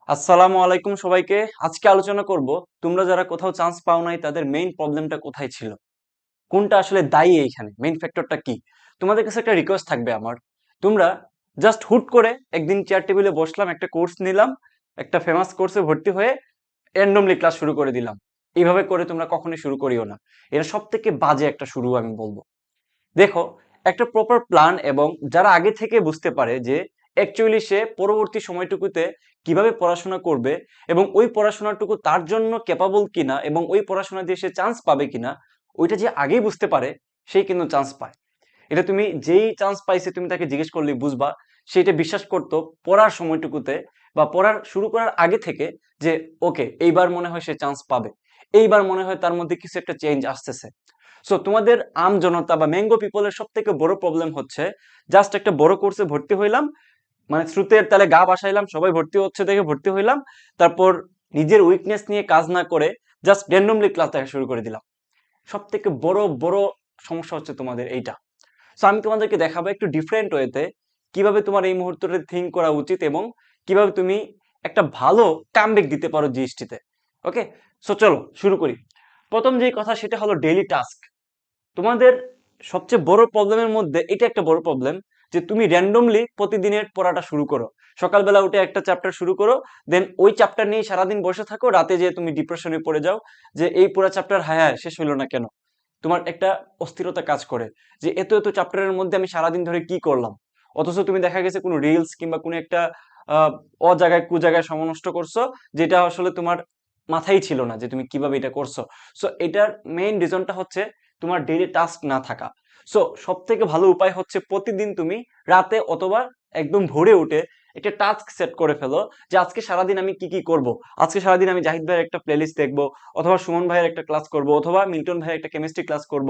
আসসালামু আলাইকুম সবাইকে। আজকে আলোচনা করব তোমরা যারা কোথাও চান্স পাও নাই তাদের মেইন প্রবলেমটা কোথায় ছিল, কোনটা আসলে দায়ী, এইখানে মেইন ফ্যাক্টরটা কি। তোমাদের কাছে একটা রিকোয়েস্ট থাকবে আমার, তোমরা জাস্ট হুট করে একদিন চেয়ার টেবিলে বসলাম, একটা কোর্স নিলাম, একটা ফেমাস কোর্সে ভর্তি হয়ে র্যান্ডমলি ক্লাস শুরু করে দিলাম। এইভাবে করে তোমরা কখনোই শুরু করিও না। এটা সব থেকে বাজে একটা শুরু আমি বলবো। দেখো, একটা প্রপার প্ল্যান এবং যারা আগে থেকে বুঝতে পারে যে অ্যাকচুয়ালি সে পরবর্তী সময়টুকুতে কিভাবে পড়াশোনা করবে এবং ওই পড়াশোনাটুকু তার জন্য ক্যাপাবল কিনা এবং ওই পড়াশোনা দিয়ে সে চান্স পাবে কিনা, ওইটা যে আগেই বুঝতে পারে সেই কিন্তু চান্স পায়। এটা তুমি যেই চান্স পাইছে তুমি তাকে জিজ্ঞেস করলে বুঝবা সেটা বিশ্বাস করতো পড়ার সময়টুকুতে বা পড়ার শুরু করার আগে থেকে যে ওকে এইবার মনে হয় সে চান্স পাবে, এইবার মনে হয় তার মধ্যে কিছু একটা চেঞ্জ আসতেছে। সো তোমাদের আম জনতা বা ম্যাঙ্গো পিপলের সব থেকে বড় প্রবলেম হচ্ছে জাস্ট একটা বড় কোর্সে ভর্তি হইলাম, মানে স্রোতের তালে গা ভাসাইলাম, সবাই ভর্তি হচ্ছে দেখে ভর্তি হইলাম, তারপর নিজের উইকনেস নিয়ে কাজ না করে জাস্ট র্যান্ডমলি ক্লাস দেখা শুরু করে দিলাম। সব থেকে বড় বড় সমস্যা হচ্ছে তোমাদের এইটা। সো আমি তোমাদেরকে দেখাবো একটু ডিফারেন্ট ওয়েতে কিভাবে তোমার এই মুহূর্তটা থিঙ্ক করা উচিত এবং কিভাবে তুমি একটা ভালো কামব্যাক দিতে পারো জিএসটিতে। ওকে, সো চলো শুরু করি। প্রথম যে কথা সেটা হলো ডেইলি টাস্ক। তোমাদের সবচেয়ে বড় প্রবলেমের মধ্যে এটা একটা বড় প্রবলেম যে তুমি র্যান্ডমলি প্রতিদিনের পড়াটা শুরু করো। সকালবেলা উঠে একটা চ্যাপ্টার শুরু করো, দেন ওই চ্যাপ্টার নিয়ে সারাদিন বসে থাকো, রাতে যেয়ে তুমি ডিপ্রেশনে পড়ে যাও যে এই পুরো চ্যাপ্টার হায় হায় শেষ হইলো না কেন। তোমার একটা অস্থিরতা কাজ করে যে এত এত চ্যাপ্টারের মধ্যে আমি সারাদিন ধরে কি করলাম, অথচ তুমি দেখা গেছে কোনো রিলস কিংবা কোনো একটা আহ জায়গায় কু জায়গায় সময় নষ্ট করছো, যেটা আসলে তোমার মাথায় ছিল না যে তুমি কিভাবে এটা করছো। সো এটার মেইন রিজনটা হচ্ছে তোমার ডেইলি টাস্ক না থাকা। সো সব থেকে ভালো উপায় হচ্ছে প্রতিদিন তুমি রাতে অথবা একদম ভোরে উঠে একটা টাস্ক সেট করে ফেলো যে আজকে সারাদিন আমি কি কি করব। আজকে সারাদিন আমি জাহিদ ভাইয়ের একটা প্লেলিস্ট দেখবো, অথবা সুমন ভাইয়ের একটা ক্লাস করব, অথবা মিল্টন ভাইয়ের একটা কেমিস্ট্রি ক্লাস করব,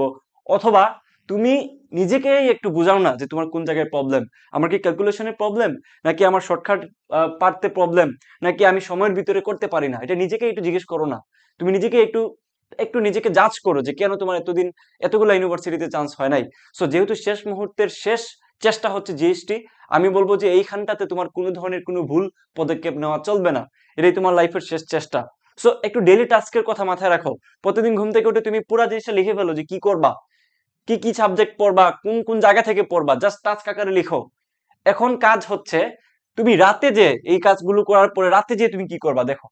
অথবা তুমি নিজেকেই একটু বুঝাও না যে তোমার কোন জায়গায় প্রবলেম। আমার কি ক্যালকুলেশনের প্রবলেম, নাকি আমার শর্টকাট পারতে প্রবলেম, নাকি আমি সময়ের ভিতরে করতে পারি না, এটা নিজেকে একটু জিজ্ঞেস করো না। তুমি নিজেকে একটু একটু নিজেকে জাজ করো যে কেন তোমার এতদিন এতগুলো ইউনিভার্সিটিতে চান্স হয় নাই। সো যেহেতু শেষ মুহূর্তের শেষ চেষ্টা হচ্ছে জিএসটি, আমি বলবো যে এইখানটাতে তোমার কোনো ধরনের কোনো ভুল পদক্ষেপ নেওয়া চলবে না। এটাই তোমার লাইফের শেষ চেষ্টা। সো একটু ডেইলি টাস্কের কথা মাথায় রাখো। প্রতিদিন ঘুম থেকে উঠে তুমি পুরো জিনিসটা লিখে ফেলো যে কি করবা, কি কি সাবজেক্ট পড়বা, কোন কোন জায়গা থেকে পড়বা, জাস্ট টাস্ক আকারে লিখো। এখন কাজ হচ্ছে তুমি রাতে যে এই কাজগুলো করার পরে রাতে যে তুমি কি করবা দেখো।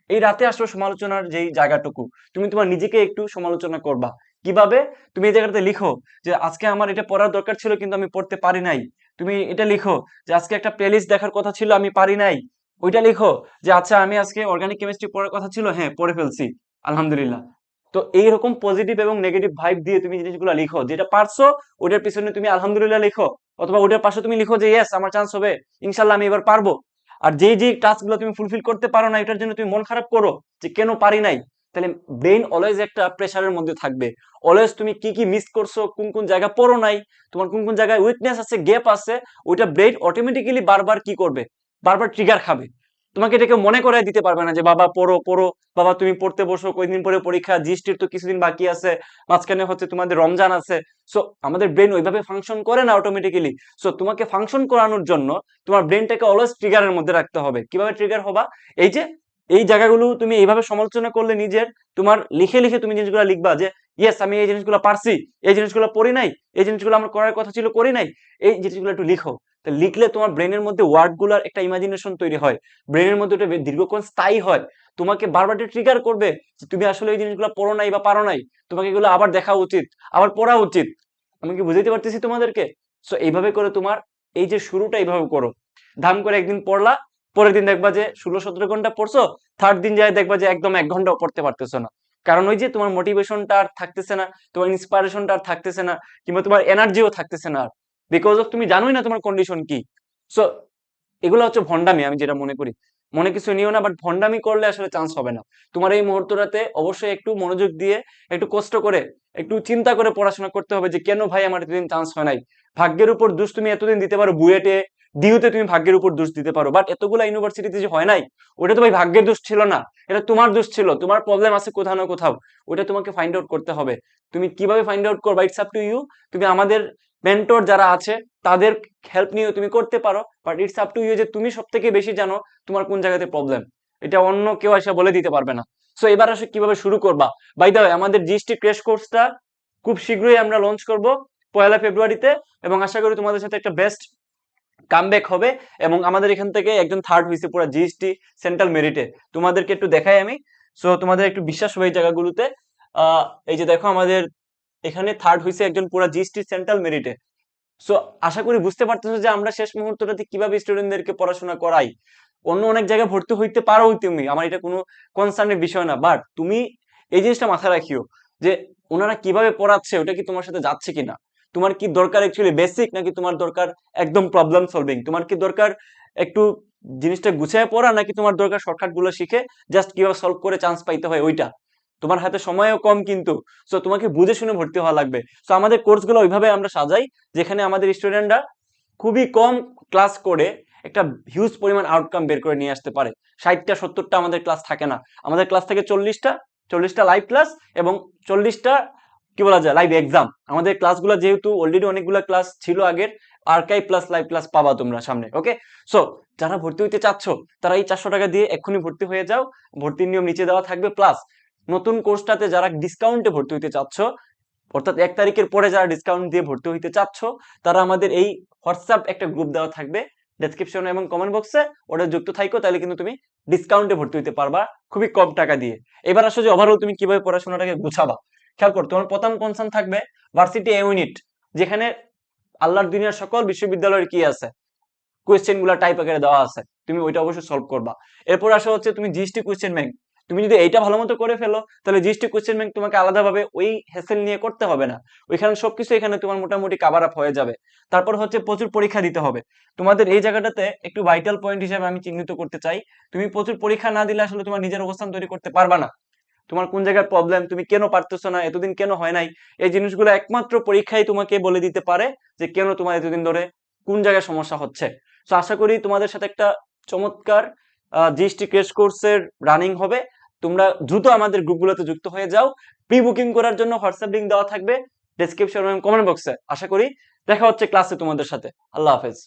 এই রাতে আসলে সমালোচনার যেই জায়গাটুকু, তুমি তোমার নিজেকে একটু সমালোচনা করবা। কিভাবে? তুমি এই জায়গাটাতে লিখো যে আজকে আমার এটা পড়ার দরকার ছিল কিন্তু আমি পড়তে পারি নাই। তুমি এটা লিখো যে আজকে একটা প্লেলিস্ট দেখার কথা ছিল আমি পারি নাই। ওইটা লিখো যে আচ্ছা আমি আজকে অর্গানিক কেমিস্ট্রি পড়ার কথা ছিল, হ্যাঁ পড়ে ফেলছি, আলহামদুলিল্লাহ। তো এইরকম পজিটিভ এবং নেগেটিভ ভাইব দিয়ে তুমি জিনিসগুলো লিখো, যেটা পারছো ওটার পিছনে তুমি আলহামদুলিল্লাহ লিখো, অথবা ওটার পাশে তুমি লিখো যে ইয়েস আমার চান্স হবে, ইনশাল্লাহ আমি এবার পারবো। আর যেই যেই টাস্ক গুলো তুমি ফুলফিল করতে পারো না এটার জন্য তুমি মন খারাপ করো যে কেন পারি নাই, তাহলে ব্রেইন অলওয়েজ একটা প্রেসারের মধ্যে থাকবে। অলওয়েজ তুমি কি কি মিস করছো, কোন কোন জায়গা পড়ো নাই, তোমার কোন কোন জায়গায় উইকনেস আছে, গ্যাপ আছে, ওইটা ব্রেইন অটোমেটিক্যালি বারবার কি করবে, বারবার ট্রিগার খাবে। তোমাকে এটাকে মনে করাই দিতে পারবে না যে বাবা পড়ো পড়ো, বাবা তুমি পড়তে বসো, কয়েকদিন পরে পরীক্ষা, জিএসটির তো কিছুদিন বাকি আছে, মাঝখানে হচ্ছে তোমাদের রমজান আছে। সো আমাদের ব্রেন ওইভাবে ফাংশন করে না অটোমেটিক্যালি। সো তোমাকে ফাংশন করানোর জন্য তোমার ব্রেনটাকে অলওয়েজ ট্রিগারের মধ্যে রাখতে হবে। কিভাবে ট্রিগার হবা? এই যে এই জায়গাগুলো তুমি এইভাবে সমালোচনা করলে নিজের, তোমার লিখে লিখে তুমি জিনিসগুলো লিখবা যে ইয়েস আমি এই জিনিসগুলো পারছি, এই জিনিসগুলো পড়ি নাই, এই জিনিসগুলো আমার করার কথা ছিল করি নাই, এই জিনিসগুলো একটু লিখো। তো লিখলে তোমার ব্রেনের মধ্যে ওয়ার্ড গুলার একটা ইমাজিনেশন তৈরি হয়, ব্রেনের মধ্যে ওটা দীর্ঘক্ষণ স্থায়ী হয়। তোমাকে বারবার ট্রিগার করবে যে তুমি আসলে এই জিনিসগুলো পড়ো নাই বা পারো নাই, তোমাকে এগুলো আবার দেখা উচিত, আবার পড়া উচিত। আমি কি বুঝাইতে পারতেছি তোমাদেরকে? সো এইভাবে করে তোমার এই যে শুরুটা এইভাবে করো। ধাম করে একদিন পড়লা, পরের দিন দেখবা যে 16-17 ঘন্টা পড়ছো, থার্ড দিন যায় দেখবা যে একদম 1 ঘন্টাও পড়তে পারতেছো না। কারণ ওই যে তোমার মোটিভেশনটা আর থাকতেছে না, তোমার ইন্সপিরেশনটা আর থাকতেছে না, কিংবা তোমার এনার্জিও থাকতেছে না আর, বিকজ অফ তুমি জানোই না তোমার কন্ডিশন কি। সো এগুলো হচ্ছে ভন্ডামি, আমি যেটা মনে করি। মনে কিছু নিও না, বাট ভন্ডামি করলে আসলে চান্স হবে না। তোমার এই মুহূর্তটাতে অবশ্যই একটু মনোযোগ দিয়ে, একটু কষ্ট করে, একটু চিন্তা করে পড়াশোনা করতে হবে যে কেন ভাই আমার এতদিন চান্স হয় নাই। ভাগ্যের উপর দোষ তুমি এতদিন দিতে পারো, বুয়েটে ডিউতে তুমি ভাগ্যের উপর দোষ দিতে পারো, বাট এতগুলা ইউনিভার্সিটিতে যে হয় নাই, ওটা তো ভাই ভাগ্যের দোষ ছিল না, এটা তোমার দোষ ছিল। তোমার প্রবলেম আছে কোথাও না কোথাও, ওটা তোমাকে ফাইন্ড আউট করতে হবে। তুমি কিভাবে ফাইন্ড আউট করবা, ইটস আপ টু ইউ। তুমি আমাদের মেন্টর যারা আছে তাদের হেল্প নিয়েও তুমি করতে পারো, but it's up to you যে তুমি সব থেকে বেশি জানো তোমার কোন জায়গাতে প্রবলেম, এটা অন্য কেউ এসে বলে দিতে পারবে না। সো এবার আসলে কিভাবে শুরু করবা? বাই দ্য ওয়ে, আমাদের জিএসটি ক্র্যাশ কোর্সটা খুব শীঘ্রই আমরা লঞ্চ করব 1 ফেব্রুয়ারিতে, এবং আশা করি তোমাদের সাথে একটা বেস্ট কামব্যাক হবে। এবং আমাদের এখান থেকে একজন থার্ড হয়েছে পুরো জিএসটি সেন্ট্রাল মেরিটে, তোমাদেরকে একটু দেখাই আমি। সো তোমাদের একটু বিশ্বাস হবে এই জায়গাগুলোতে। এই যে দেখো, আমাদের এখানে থার্ড হয়েছে একজন পুরো জিএসটি সেন্ট্রাল মেরিটে। সো আশা করি বুঝতে পারতেছো যে আমরা শেষ মুহূর্তটাতে কিভাবে স্টুডেন্টদেরকে পড়াশোনা করাই। অন্য অনেক জায়গায় ভর্তি হইতে পারো তুমি, আমার এটা কোনো কনসার্নের বিষয় না, বাট তুমি এই জিনিসটা মাথায় রাখিও যে ওনারা কিভাবে পড়াচ্ছে ওটা কি তোমার সাথে যাচ্ছে কিনা। তোমার কি দরকার অ্যাকচুয়ালি বেসিক, নাকি তোমার দরকার একদম প্রবলেম সলভিং? তোমার কি দরকার একটু জিনিসটা গুছিয়ে পড়া, নাকি তোমার দরকার শর্টকাট গুলো শিখে জাস্ট কিভাবে সলভ করে চান্স পাইতে হয় ওইটা? তোমার হাতে সময়ও কম কিন্তু, সো তোমাকে বুঝে শুনে ভর্তি হওয়া লাগবে। সো আমাদের কোর্সগুলো ওইভাবে আমরা সাজাই যেখানে আমাদের স্টুডেন্টরা খুবই কম ক্লাস করে একটা হিউজ পরিমাণ আউটকাম বের করে নিয়ে আসতে পারে। 60টা 70টা আমাদের ক্লাস থাকে না, আমাদের ক্লাস থাকে 40টা লাইভ ক্লাস এবং 40টা কি বলা যায় লাইভ এক্সাম। আমাদের ক্লাসগুলো যেহেতু অলরেডি অনেকগুলো ক্লাস ছিল আগের, আর্কাইভ প্লাস লাইভ ক্লাস পাবা তোমরা সামনে। ওকে, সো যারা ভর্তি হইতে চাচ্ছ তারা এই 400 টাকা দিয়ে এক্ষুনি ভর্তি হয়ে যাও, ভর্তির নিয়ম নিচে দেওয়া থাকবে। প্লাস নতুন কোর্সটাতে যারা ডিসকাউন্টে ভর্তি হইতে চাচ্ছ, অর্থাৎ 1 তারিখের পরে যারা ডিসকাউন্ট দিয়ে ভর্তি হইতে চাচ্ছ, তারা আমাদের এই হোয়াটসঅ্যাপ একটা গ্রুপ দেওয়া থাকবে ডেসক্রিপশনে এবং কমেন্ট বক্সে, ওটা যুক্ত থাকো, তাহলে কিন্তু তুমি ডিসকাউন্টে ভর্তি হইতে পারবা খুবই কম টাকা দিয়ে। এবার আসো যে ওভারঅল তুমি কিভাবে পড়াশোনাটাকে গুছাবা। খেয়াল করো, তোমার প্রথম কনসার্ন থাকবে ভার্সিটি ইউনিট, যেখানে আল্লাহর দুনিয়ার সকল বিশ্ববিদ্যালয়ের কি আছে কোয়েশ্চেন গুলা টাইপ আকারে দেওয়া আছে, তুমি ওইটা অবশ্যই সলভ করবা। এরপর আসা হচ্ছে তুমি জিএসটি কোয়েশ্চেন ব্যাংক, তুমি যদি এইটা ভালো মতো করে ফেলো তাহলে জিএসটি কোয়েশ্চেন ব্যাংক তোমাকে আলাদাভাবে ওই হ্যাসেল নিয়ে করতে হবে না, ওইখানে সবকিছু এখানে তোমার মোটামুটি কাভার আপ হয়ে যাবে। তারপর হচ্ছে প্রচুর পরীক্ষা দিতে হবে। তোমাদের এই জায়গাটাতে একটু ভাইটাল পয়েন্ট হিসেবে আমি চিহ্নিত করতে চাই, তুমি প্রচুর পরীক্ষা না দিলে আসলে তোমার নিজের অবস্থান তৈরি করতে পারবা না। তোমার কোন জায়গার প্রবলেম, তুমি কেন পারতেছো না, এতদিন কেন হয় নাই, এই জিনিসগুলো একমাত্র পরীক্ষাই তোমাকে বলে দিতে পারে যে কেন তোমার এতদিন ধরে কোন জায়গায় সমস্যা হচ্ছে। তো আশা করি তোমাদের সাথে একটা চমৎকার জিএসটি ক্র্যাশ কোর্সের রানিং হবে। তোমরা দ্রুত আমাদের গ্রুপগুলোতে যুক্ত হয়ে যাও। প্রি বুকিং করার জন্য হোয়াটসঅ্যাপ লিংক দেওয়া থাকবে ডেসক্রিপশন এবং কমেন্ট বক্সে। আশা করি দেখা হচ্ছে ক্লাসে তোমাদের সাথে। আল্লাহ হাফেজ।